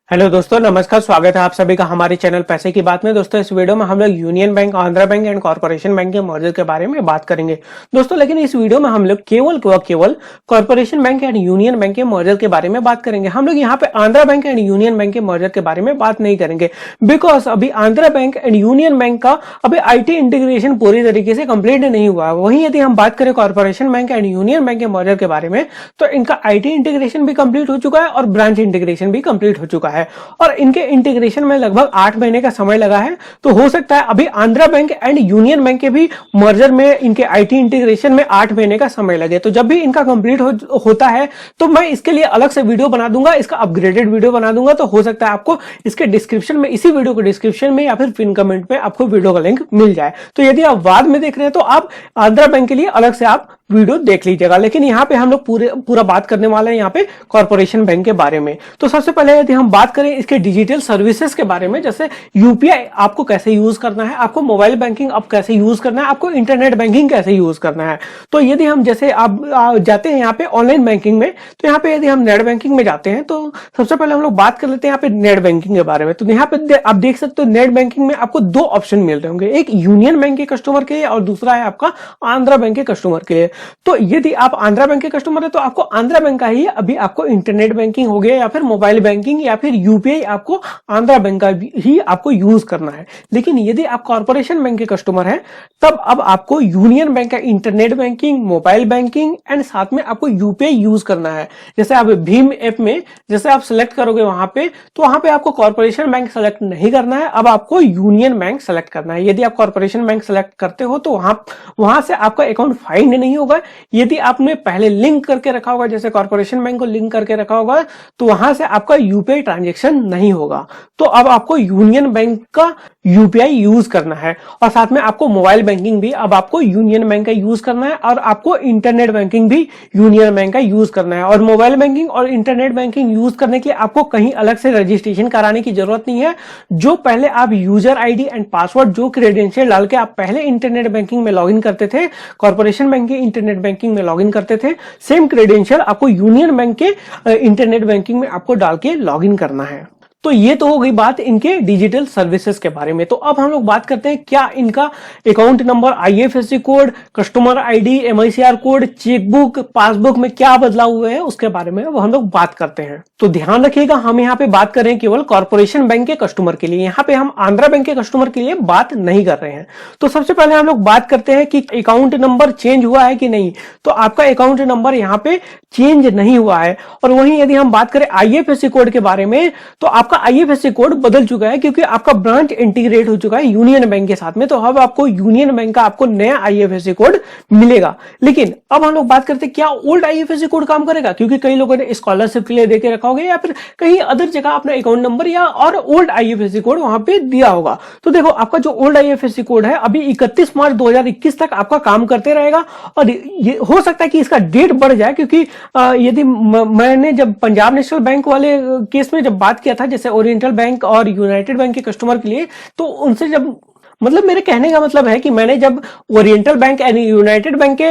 Hello दोस्तों, नमस्कार। स्वागत है आप सभी का हमारे चैनल पैसे की बात में। दोस्तों, इस वीडियो में हम लोग union bank, Andhra bank and corporation bank के मर्जर के बारे में बात करेंगे दोस्तों। लेकिन इस वीडियो में हम लोग केवल corporation bank and union bank के मर्जर के बारे में बात करेंगे। हम लोग यहाँ पे Andhra bank and union bank के मर्जर के बारे में बात नहीं करेंगे, बिकॉज अभी Andhra bank and union bank का अभी IT इंटीग्रेशन पूरी तरीके से कंप्लीट नहीं हुआ है। वहीं यदि हम बात करें corporation bank and union bank के मर्जर के बारे में, तो इनका IT इंटीग्रेशन भी कंप्लीट हो चुका है और ब्रांच इंटीग्रेशन भी कंप्लीट हो चुका है और इनके इंटीग्रेशन में लगभग 8 महीने का समय लगा है। तो हो सकता है अभी Andhra bank and union bank के भी मर्जर में, इनके IT इंटीग्रेशन में 8 महीने का समय लगे। तो जब भी इनका कंप्लीट होता है तो मैं इसके लिए अलग से वीडियो बना दूंगा, इसका अपग्रेडेड वीडियो बना दूंगा। तो हो सकता है आपको इसके डिस्क्रिप्शन में, इसी वीडियो के डिस्क्रिप्शन में या फिर पिन कमेंट में आपको वीडियो का लिंक मिल जाए। तो यदि आप बाद में देख रहे हैं तो आप आंध्रा बैंक के लिए अलग से आप वीडियो देख लीजिएगा। लेकिन यहाँ पे हम लोग पूरा बात करने वाले हैं यहाँ पे कॉर्पोरेशन बैंक के बारे में। तो सबसे पहले यदि हम बात करें इसके डिजिटल सर्विसेज के बारे में, जैसे UPI आपको कैसे यूज करना है, आपको मोबाइल बैंकिंग अब कैसे यूज करना है, आपको इंटरनेट बैंकिंग कैसे यूज करना है। तो यदि हम जैसे आप जाते हैं यहाँ पे ऑनलाइन बैंकिंग में, तो यहाँ पे यदि हम नेट बैंकिंग में जाते हैं तो सबसे पहले हम लोग बात कर लेते हैं यहाँ पे नेट बैंकिंग के बारे में। तो यहाँ पे आप देख सकते हो नेट बैंकिंग में आपको 2 ऑप्शन मिल रहे होंगे, एक यूनियन बैंक के कस्टमर के लिए और दूसरा है आपका आंध्रा बैंक के कस्टमर के लिए। तो यदि आप आंध्रा बैंक के कस्टमर है तो आपको आंध्रा बैंक का ही अभी आपको इंटरनेट बैंकिंग हो गया या फिर मोबाइल बैंकिंग या फिर UPI आपको आंध्रा बैंक का ही आपको यूज करना है। लेकिन यदि आप कॉर्पोरेशन बैंक के कस्टमर हैं तब अब आपको यूनियन बैंक का internet banking, mobile banking and साथ में आपको UPI यूज करना है। जैसे आप भीम ऐप में जैसे आप सिलेक्ट करोगे वहां पे, तो वहां पे आपको कॉर्पोरेशन बैंक सेलेक्ट नहीं करना है, अब आपको यूनियन बैंक सेलेक्ट करना है। यदि आप कॉर्पोरेशन बैंक सेलेक्ट करते हो तो वहां से आपका अकाउंट फाइंड नहीं होगा। यदि आपने पहले लिंक करके रखा होगा, जैसे कॉर्पोरेशन बैंक को लिंक करके रखा होगा, तो वहां से आपका UPI ट्रांजैक्शन नहीं होगा। तो अब आपको यूनियन बैंक का UPI यूज करना है और साथ में आपको मोबाइल बैंकिंग भी अब आपको यूनियन बैंक का यूज करना है और आपको इंटरनेट बैंकिंग भी यूनियन बैंक का यूज करना है। और मोबाइल बैंकिंग और इंटरनेट बैंकिंग यूज करने के लिए आपको कहीं अलग से रजिस्ट्रेशन कराने की जरूरत नहीं है। जो पहले आप यूजर ID एंड पासवर्ड, जो क्रेडेंशियल डाल के आप पहले इंटरनेट बैंकिंग में लॉगिन करते थे, कॉर्पोरेशन बैंक के इंटरनेट बैंकिंग में लॉगिन करते थे, सेम क्रेडेंशियल आपको यूनियन बैंक के इंटरनेट बैंकिंग में आपको डाल के लॉगिन करना है। तो ये तो हो गई बात इनके डिजिटल सर्विसेज के बारे में। तो अब हम लोग बात करते हैं क्या इनका account number, IFSC code, customer ID, MICR code, chequebook, passbook में क्या बदलाव हुए हैं उसके बारे में वो हम लोग बात करते हैं। तो ध्यान रखिएगा, हम यहाँ पे बात कर रहे हैं केवल कॉर्पोरेशन बैंक के कस्टमर के लिए, यहाँ पे हम आंध्रा बैंक के कस्टमर के लिए बात नहीं कर रहे हैं। तो सबसे पहले हम लोग बात करते हैं कि अकाउंट नंबर चेंज हुआ है कि नहीं। तो आपका अकाउंट नंबर यहाँ पे चेंज नहीं हुआ है। और वहीं यदि हम बात करें IFSC कोड के बारे में, तो आपका IFSC कोड बदल चुका है क्योंकि आपका ब्रांच इंटीग्रेट हो चुका है यूनियन बैंक के साथ में। तो अब आपको यूनियन बैंक का आपको नया IFSC कोड मिलेगा। लेकिन अब हम लोग बात करते हैं क्या ओल्ड IFSC कोड काम करेगा, क्योंकि कई लोगों ने स्कॉलरशिप के लिए देके रखा होगा या फिर कहीं अदर जगह अपना अकाउंट नंबर या और ओल्ड IFSC कोड वहां पे दिया होगा। तो देखो, आपका जो ओल्ड IFSC कोड है अभी 31 मार्च 2021 तक आपका काम करते रहेगा। और ये हो सकता है कि इसका डेट बढ़ जाए, क्योंकि यदि मैंने जब पंजाब नेशनल बैंक वाले केस में जब बात किया था, जैसे ओरिएंटल बैंक और यूनाइटेड बैंक के कस्टमर के लिए, तो उनसे जब मेरे कहने का मतलब है कि मैंने जब oriental bank and United bank के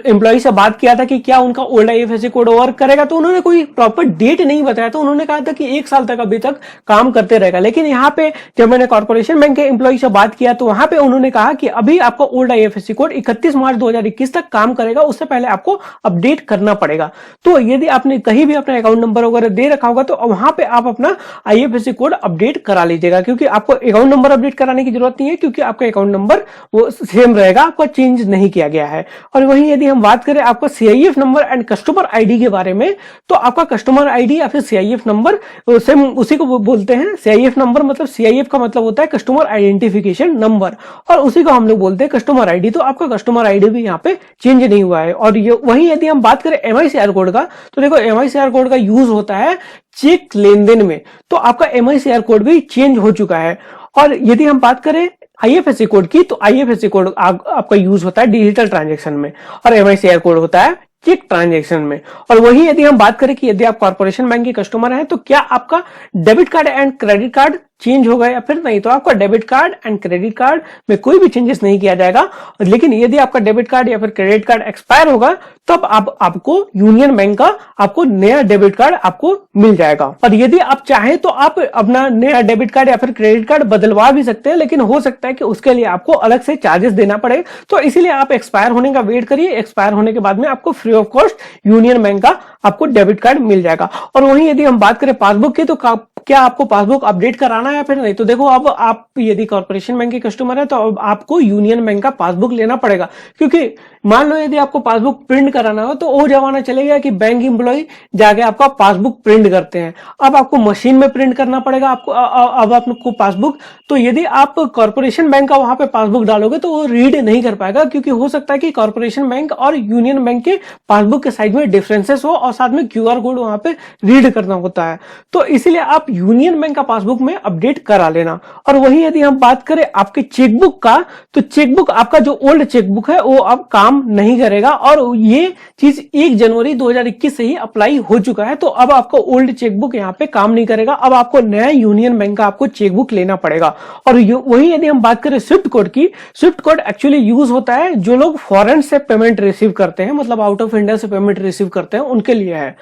एम्प्लॉय से बात किया था कि क्या उनका ओल्ड IFSC कोड वर्क करेगा, तो उन्होंने कोई प्रॉपर डेट नहीं बताया। तो उन्होंने कहा था कि 1 साल तक अभी तक काम करते रहेगा। लेकिन यहाँ पे जब मैंने कॉर्पोरेशन बैंक के एम्प्लॉय से बात किया तो वहां पे उन्होंने कहा कि अभी आपका ओल्ड IFSC कोड 31 मार्च 2021 तक काम करेगा, उससे पहले आपको अपडेट करना पड़ेगा। तो यदि आपने कहीं भी अपना अकाउंट नंबर वगैरह दे रखा होगा तो वहां पे आप अपना IFSC कोड अपडेट करा लीजिएगा, क्योंकि आपको अकाउंट नंबर अपडेट कराने की जरूरत नहीं है, क्योंकि आपका अकाउंट नंबर वो सेम रहेगा, आपका चेंज नहीं किया गया है। और वहीं यदि हम बात करें आपका CIF number and customer ID के बारे में, तो आपका कस्टमर ID या फिर CIF नंबर सेम उसी को बोलते हैं। CIF नंबर मतलब CIF का मतलब होता है कस्टमर आइडेंटिफिकेशन नंबर, और उसी को हम लोग बोलते हैं कस्टमर ID। तो आपका कस्टमर ID भी यहाँ पे चेंज नहीं हुआ है। और वहीं यदि हम बात करें MICR कोड का, तो देखो MICR कोड का यूज होता है चेक लेन देन में, तो आपका MICR कोड भी चेंज हो चुका है। और यदि हम बात करें IFSC कोड की, तो IFSC कोड आपका यूज होता है डिजिटल ट्रांजैक्शन में और MICR कोड होता है चेक ट्रांजैक्शन में। और वही यदि हम बात करें कि यदि आप कॉर्पोरेशन बैंक के कस्टमर हैं तो क्या आपका debit card and credit card change होगा या फिर नहीं, तो आपका debit card and credit card में कोई भी चेंजेस नहीं किया जाएगा। लेकिन यदि आपका डेबिट कार्ड या फिर क्रेडिट कार्ड एक्सपायर होगा तब आपको यूनियन बैंक का आपको नया डेबिट कार्ड आपको मिल जाएगा। और यदि आप चाहें तो आप अपना नया डेबिट कार्ड या फिर क्रेडिट कार्ड बदलवा भी सकते हैं, लेकिन हो सकता है कि उसके लिए आपको अलग से चार्जेस देना पड़े। तो इसीलिए आप एक्सपायर होने का वेट करिए, एक्सपायर होने के बाद में आपको free of cost union bank का आपको डेबिट कार्ड मिल जाएगा। और वहीं यदि हम बात करें पासबुक की, तो क्या आपको पासबुक अपडेट कराना है या फिर नहीं, तो देखो अब आप यदि कॉर्पोरेशन बैंक के कस्टमर है तो अब आपको यूनियन बैंक का पासबुक लेना पड़ेगा। क्योंकि मान लो यदि आपको पासबुक प्रिंट कराना हो तो वो जमाना चले गया कि बैंक एम्प्लॉय जाके आपका पासबुक प्रिंट करते हैं। अब आपको मशीन में प्रिंट करना पड़ेगा आपको अब आपको पासबुक। तो यदि आप कॉर्पोरेशन बैंक का वहां पे पासबुक डालोगे तो वो रीड नहीं कर पाएगा, क्योंकि हो सकता है कि कॉर्पोरेशन बैंक और यूनियन बैंक के पासबुक के साइड में डिफरेंसेस हो और साथ में क्यूआर कोड वहां पे रीड करना होता है। तो इसीलिए आप यूनियन बैंक का पासबुक में अपडेट करा लेना। और वहीं यदि हम बात करें आपके चेकबुक का, तो चेकबुक आपका जो ओल्ड चेकबुक है वो अब काम नहीं करेगा और ये चीज 1 जनवरी 2021 से ही अप्लाई हो चुका है। तो अब आपको ओल्ड चेकबुक यहाँ पे काम नहीं करेगा, अब आपको नया यूनियन बैंक का आपको चेकबुक लेना पड़ेगा। और वहीं यदि हम बात करें स्विफ्ट कोड की, स्विफ्ट कोड एक्चुअली यूज होता है जो लोग फॉरेन से पेमेंट रिसीव करते हैं, मतलब आउट ऑफ इंडिया से पेमेंट रिसीव करते हैं उनके लिए है।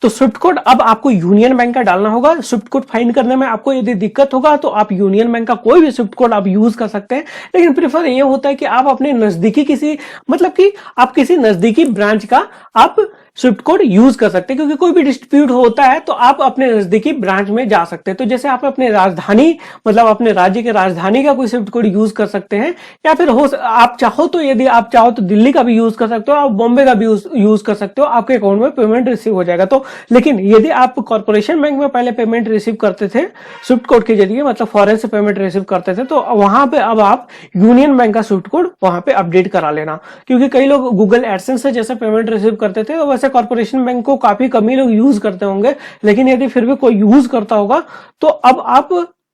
तो स्विफ्ट कोड अब आपको यूनियन बैंक का डालना होगा। स्विफ्ट कोड फाइंड करने में आपको यदि दिक्कत होगा तो आप यूनियन बैंक का कोई भी स्विफ्ट कोड आप यूज कर सकते हैं, लेकिन प्रेफर ये होता है कि आप अपने नजदीकी किसी मतलब कि आप किसी नजदीकी ब्रांच का आप स्विफ्ट कोड यूज कर सकते हैं, क्योंकि कोई भी डिस्प्यूट होता है तो आप अपने नजदीकी ब्रांच में जा सकते हैं। तो जैसे आप अपने राजधानी मतलब अपने राज्य के राजधानी का कोई स्विफ्ट कोड यूज कर सकते हैं, या फिर आप चाहो तो यदि आप चाहो तो दिल्ली का भी यूज कर सकते हो, आप बॉम्बे का भी यूज कर सकते हो, आपके अकाउंट में पेमेंट रिसीव हो जाएगा। तो लेकिन यदि आप कॉर्पोरेशन बैंक में पहले पेमेंट रिसीव करते थे स्विफ्ट कोड के जरिए, मतलब फॉरेन से पेमेंट रिसीव करते थे, तो वहां पे अब आप यूनियन बैंक का स्विफ्ट कोड वहां पे अपडेट करा लेना। क्योंकि कई लोग गूगल एडसेंस से जैसे पेमेंट रिसीव करते थे तो वैसे कॉर्पोरेशन बैंक को काफी कम ही लोग यूज करते होंगे, लेकिन यदि फिर भी कोई यूज करता होगा तो अब आप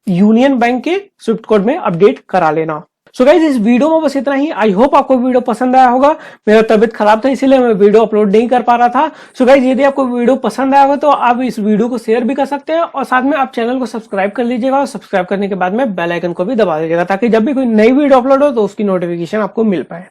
यूनियन बैंक के स्विफ्ट कोड में अपडेट करा लेना। सो गाइस इस वीडियो में बस इतना ही। आई होप आपको वीडियो पसंद आया होगा। मेरा तबीयत खराब था इसीलिए मैं वीडियो अपलोड नहीं कर पा रहा था। सो गाइस यदि आपको वीडियो पसंद आया होगा तो आप इस वीडियो को शेयर भी कर सकते हैं और साथ में आप चैनल को सब्सक्राइब कर लीजिएगा और सब्सक्राइब करने के बाद में बेल आइकन को भी दबा दीजिएगा, ताकि जब भी कोई नई वीडियो अपलोड हो तो उसकी नोटिफिकेशन आपको मिल पाए।